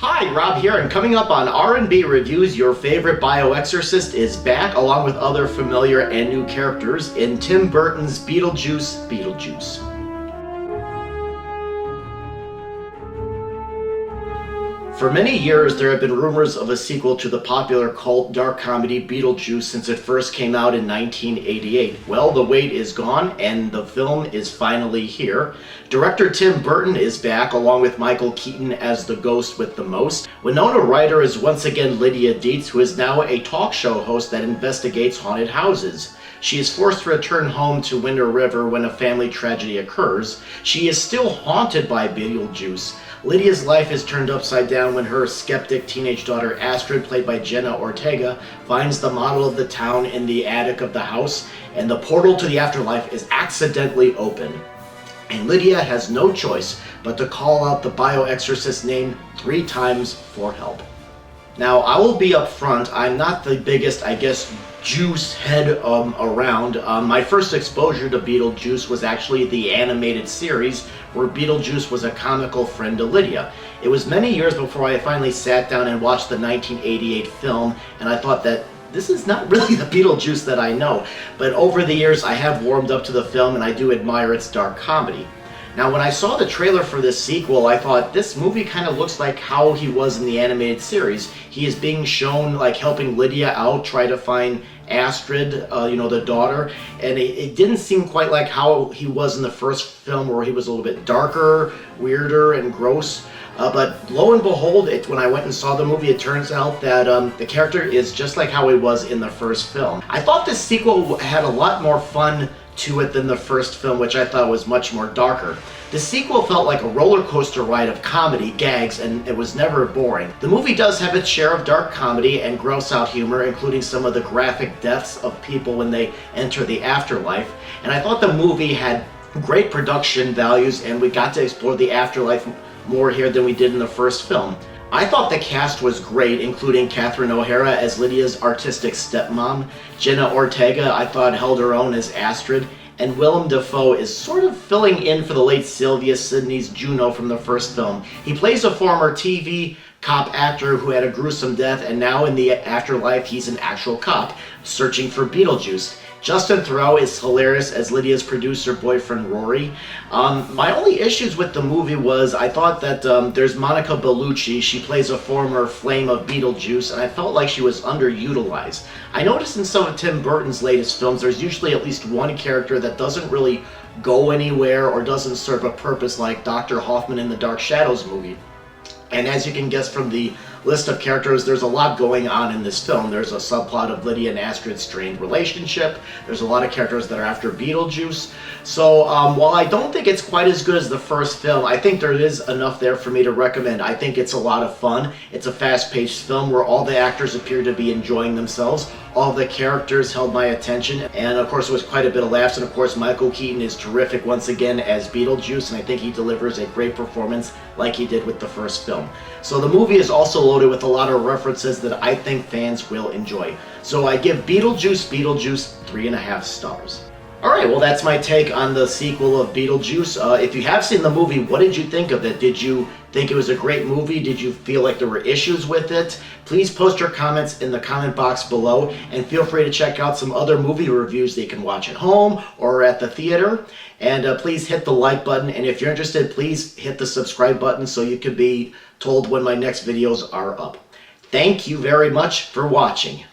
Hi, Rob here, and coming up on R&B Reviews, your favorite bio-exorcist is back along with other familiar and new characters in Tim Burton's Beetlejuice. For many years, there have been rumors of a sequel to the popular cult dark comedy Beetlejuice since it first came out in 1988. Well, the wait is gone, and the film is finally here. Director Tim Burton is back, along with Michael Keaton as the ghost with the most. Winonna Ryder is once again Lydia Deetz, who is now a talk show host that investigates haunted houses. She is forced to return home to Winter River when a family tragedy occurs. She is still haunted by Beetlejuice. Lydia's life is turned upside down when her skeptic teenage daughter Astrid, played by Jenna Ortega, finds the model of the town in the attic of the house, and the portal to the afterlife is accidentally open. And Lydia has no choice but to call out the bio-exorcist name 3 times for help. Now, I will be upfront, I'm not the biggest, juice head around. My first exposure to Beetlejuice was actually the animated series, where Beetlejuice was a comical friend to Lydia. It was many years before I finally sat down and watched the 1988 film, and I thought that this is not really the Beetlejuice that I know. But over the years, I have warmed up to the film, and I do admire its dark comedy. Now, when I saw the trailer for this sequel, I thought this movie kind of looks like how he was in the animated series. He is being shown like helping Lydia out, try to find Astrid, the daughter, and it didn't seem quite like how he was in the first film, where he was a little bit darker, weirder, and gross. But lo and behold, when I went and saw the movie, it turns out that the character is just like how he was in the first film. I thought this sequel had a lot more fun to it than the first film, which I thought was much more darker. The sequel felt like a roller coaster ride of comedy, gags, and it was never boring. The movie does have its share of dark comedy and gross out humor, including some of the graphic deaths of people when they enter the afterlife. And I thought the movie had great production values, and we got to explore the afterlife more here than we did in the first film. I thought the cast was great, including Catherine O'Hara as Lydia's artistic stepmom. Jenna Ortega, I thought, held her own as Astrid. And Willem Dafoe is sort of filling in for the late Sylvia Sidney's Juno from the first film. He plays a former TV cop actor who had a gruesome death, and now in the afterlife he's an actual cop searching for Beetlejuice. Justin Theroux is hilarious as Lydia's producer boyfriend Rory. My only issues with the movie was I thought that there's Monica Bellucci. She plays a former flame of Beetlejuice, and I felt like she was underutilized. I noticed in some of Tim Burton's latest films there's usually at least one character that doesn't really go anywhere or doesn't serve a purpose, like Dr. Hoffman in the Dark Shadows movie. And as you can guess from the list of characters, there's a lot going on in this film. There's a subplot of Lydia and Astrid's strained relationship. There's a lot of characters that are after Beetlejuice. So while I don't think it's quite as good as the first film, I think there is enough there for me to recommend. I think it's a lot of fun. It's a fast-paced film where all the actors appear to be enjoying themselves. All the characters held my attention, and of course it was quite a bit of laughs, and of course Michael Keaton is terrific once again as Beetlejuice, and I think he delivers a great performance like he did with the first film. So the movie is also loaded with a lot of references that I think fans will enjoy. So I give Beetlejuice 3.5 stars. Alright, well that's my take on the sequel of Beetlejuice. If you have seen the movie, what did you think of it? Did you think it was a great movie? Did you feel like there were issues with it? Please post your comments in the comment box below, and feel free to check out some other movie reviews that you can watch at home or at the theater. And please hit the like button, and if you're interested, please hit the subscribe button so you can be told when my next videos are up. Thank you very much for watching.